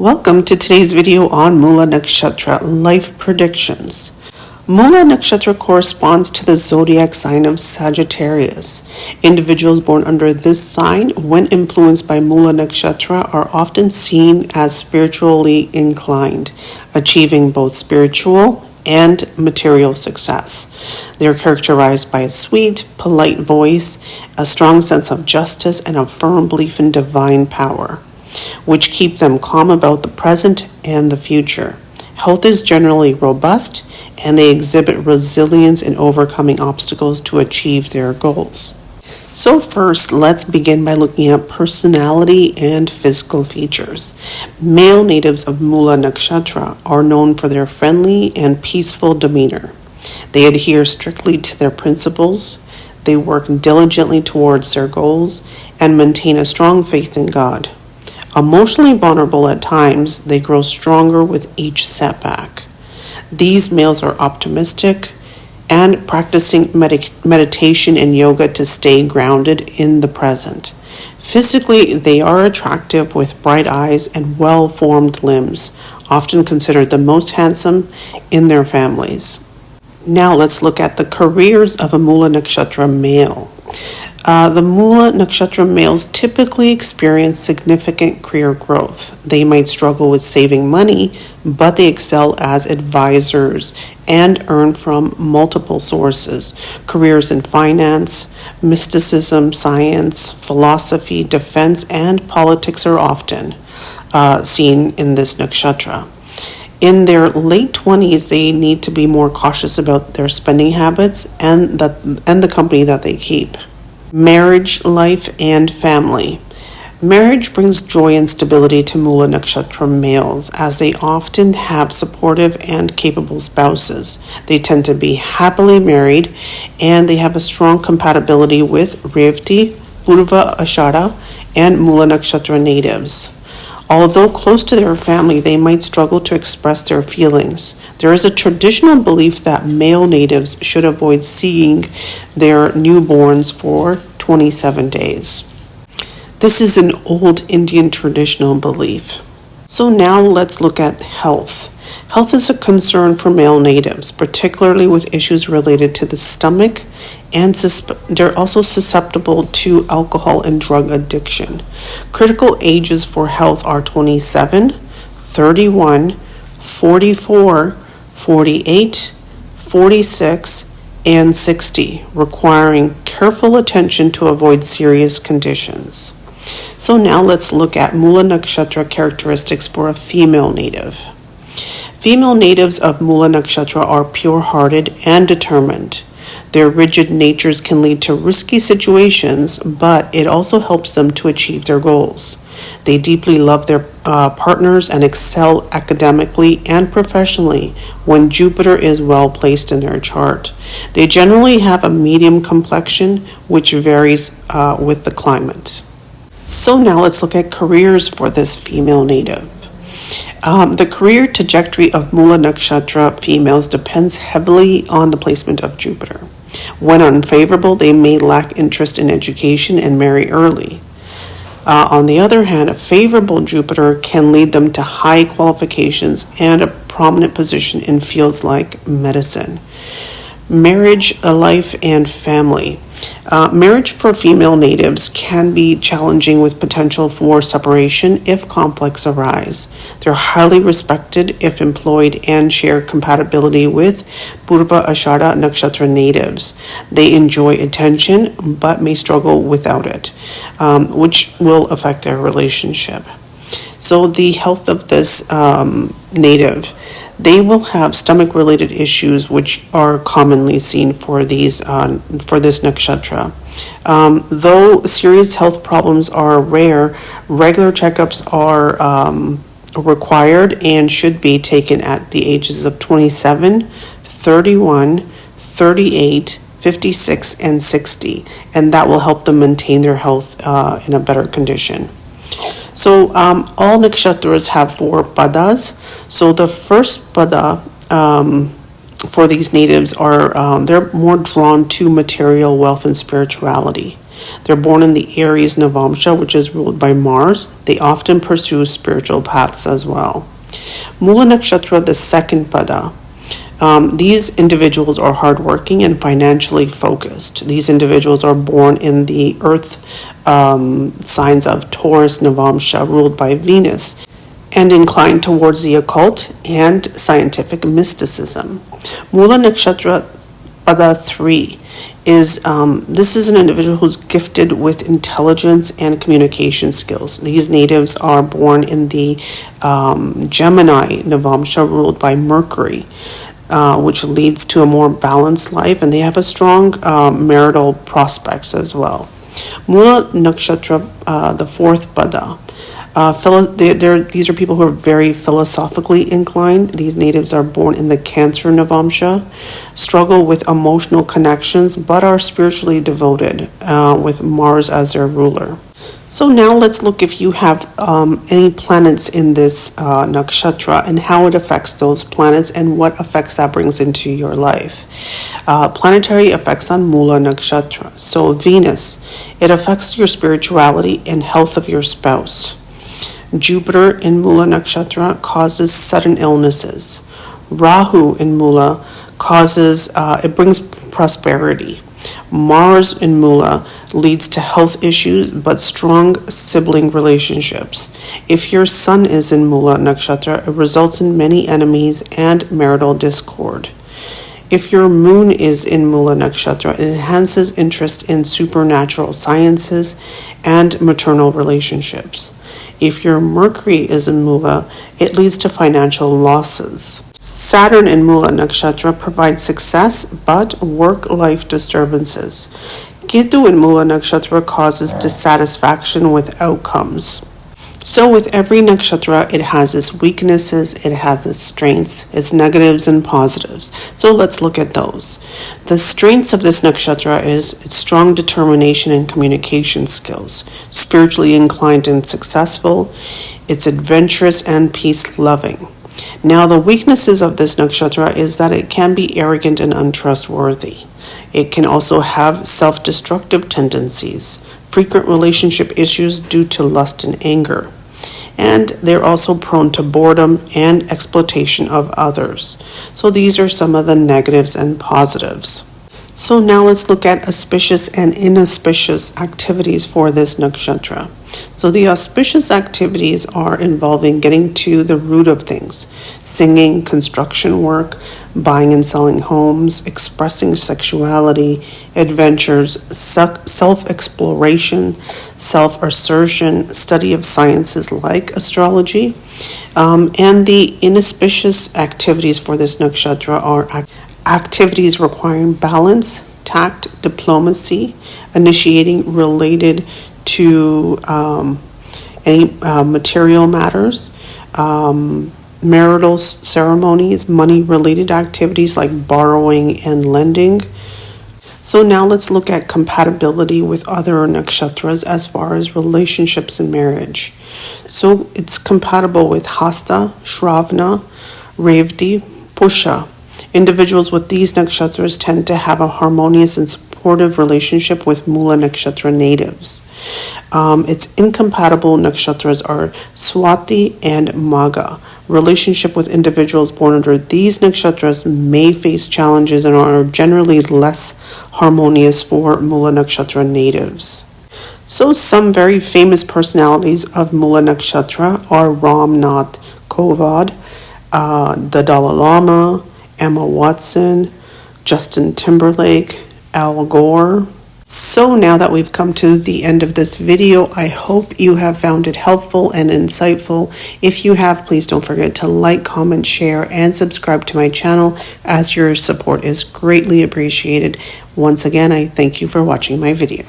Welcome to today's video on Moola Nakshatra life predictions. Moola Nakshatra corresponds to the zodiac sign of Sagittarius. Individuals born under this sign, when influenced by Moola Nakshatra, are often seen as spiritually inclined, achieving both spiritual and material success. They are characterized by a sweet, polite voice, a strong sense of justice, and a firm belief in divine power, which keep them calm about the present and the future. Health is generally robust, and they exhibit resilience in overcoming obstacles to achieve their goals. So first, let's begin by looking at personality and physical features. Male natives of Moola Nakshatra are known for their friendly and peaceful demeanor. They adhere strictly to their principles, they work diligently towards their goals, and maintain a strong faith in God. Emotionally vulnerable at times, they grow stronger with each setback. These males are optimistic and practicing meditation and yoga to stay grounded in the present. Physically, they are attractive with bright eyes and well-formed limbs, often considered the most handsome in their families. Now let's look at the careers of a Moola Nakshatra male. The Moola Nakshatra males typically experience significant career growth. They might struggle with saving money, but they excel as advisors and earn from multiple sources. Careers in finance, mysticism, science, philosophy, defense, and politics are often seen in this nakshatra. In their late 20s, they need to be more cautious about their spending habits and the company that they keep. Marriage, life, and family. Marriage brings joy and stability to Moola Nakshatra males, as they often have supportive and capable spouses. They tend to be happily married, and they have a strong compatibility with Revati, Purva Ashada, and Moola Nakshatra natives. Although close to their family, they might struggle to express their feelings. There is a traditional belief that male natives should avoid seeing their newborns for 27 days. This is an old Indian traditional belief. So now let's look at health. Health is a concern for male natives, particularly with issues related to the stomach, and they're also susceptible to alcohol and drug addiction. Critical ages for health are 27, 31, 44, 48, 46, and 60, requiring careful attention to avoid serious conditions. So now let's look at Moola Nakshatra characteristics for a female native. Female natives of Moola Nakshatra are pure-hearted and determined. Their rigid natures can lead to risky situations, but it also helps them to achieve their goals. They deeply love their partners and excel academically and professionally when Jupiter is well placed in their chart. They generally have a medium complexion, which varies with the climate. So now let's look at careers for this female native. The career trajectory of Moola Nakshatra females depends heavily on the placement of Jupiter. When unfavorable, they may lack interest in education and marry early. On the other hand, a favorable Jupiter can lead them to high qualifications and a prominent position in fields like medicine. Marriage, life, and family. Marriage for female natives can be challenging with potential for separation if conflicts arise. They're highly respected if employed and share compatibility with Purva Ashada Nakshatra natives. They enjoy attention but may struggle without it, which will affect their relationship. So the health of this native, they will have stomach-related issues, which are commonly seen for this nakshatra. Though serious health problems are rare, regular checkups are required and should be taken at the ages of 27, 31, 38, 56, and 60, and that will help them maintain their health in a better condition. So all nakshatras have 4 padas. So the first pada for these natives are they're more drawn to material wealth and spirituality. They're born in the Aries Navamsha, which is ruled by Mars. They often pursue spiritual paths as well. Moola Nakshatra, the second pada. These individuals are hardworking and financially focused. These individuals are born in the earth signs of Taurus Navamsha, ruled by Venus, and inclined towards the occult and scientific mysticism. Moola Nakshatra Pada 3 is this is an individual who's gifted with intelligence and communication skills. These natives are born in the Gemini Navamsha, ruled by Mercury, which leads to a more balanced life, and they have a strong marital prospects as well. Moola Nakshatra, the fourth pada. These are people who are very philosophically inclined. These natives are born in the Cancer Navamsha, struggle with emotional connections, but are spiritually devoted, with Mars as their ruler. So now let's look if you have any planets in this nakshatra and how it affects those planets and what effects that brings into your life. Planetary effects on Moola Nakshatra. So Venus, it affects your spirituality and health of your spouse. Jupiter in Moola Nakshatra causes sudden illnesses. Rahu in Moola causes, it brings prosperity. Mars in Moola leads to health issues but strong sibling relationships. If your sun is in Moola Nakshatra, it results in many enemies and marital discord. If your moon is in Moola Nakshatra, it enhances interest in supernatural sciences and maternal relationships. If your Mercury is in Moola, it leads to financial losses. Saturn in Moola Nakshatra provides success but work-life disturbances. Ketu in Moola Nakshatra causes dissatisfaction with outcomes. So with every nakshatra, it has its weaknesses, it has its strengths, its negatives and positives. So let's look at those. The strengths of this nakshatra is its strong determination and communication skills, spiritually inclined and successful, it's adventurous and peace-loving. Now the weaknesses of this nakshatra is that it can be arrogant and untrustworthy. It can also have self-destructive tendencies, frequent relationship issues due to lust and anger. And they're also prone to boredom and exploitation of others. So these are some of the negatives and positives. So now let's look at auspicious and inauspicious activities for this nakshatra. So the auspicious activities are involving getting to the root of things: singing, construction work, buying and selling homes, expressing sexuality, adventures, self-exploration, self-assertion, study of sciences like astrology. And the inauspicious activities for this nakshatra are activities requiring balance, tact, diplomacy, initiating related to any material matters, marital ceremonies, money-related activities like borrowing and lending. So now let's look at compatibility with other nakshatras as far as relationships and marriage. So it's compatible with Hasta, Shravana, Revati, Pusha. Individuals with these nakshatras tend to have a harmonious and supportive relationship with Moola Nakshatra natives. Its incompatible nakshatras are Swati and Magha. Relationship with individuals born under these nakshatras may face challenges and are generally less harmonious for Moola Nakshatra natives. So some very famous personalities of Moola Nakshatra are Ram Nath Kovind, the Dalai Lama, Emma Watson, Justin Timberlake, Al Gore. So now that we've come to the end of this video, I hope you have found it helpful and insightful. If you have, please don't forget to like, comment, share, and subscribe to my channel, as your support is greatly appreciated. Once again, I thank you for watching my video.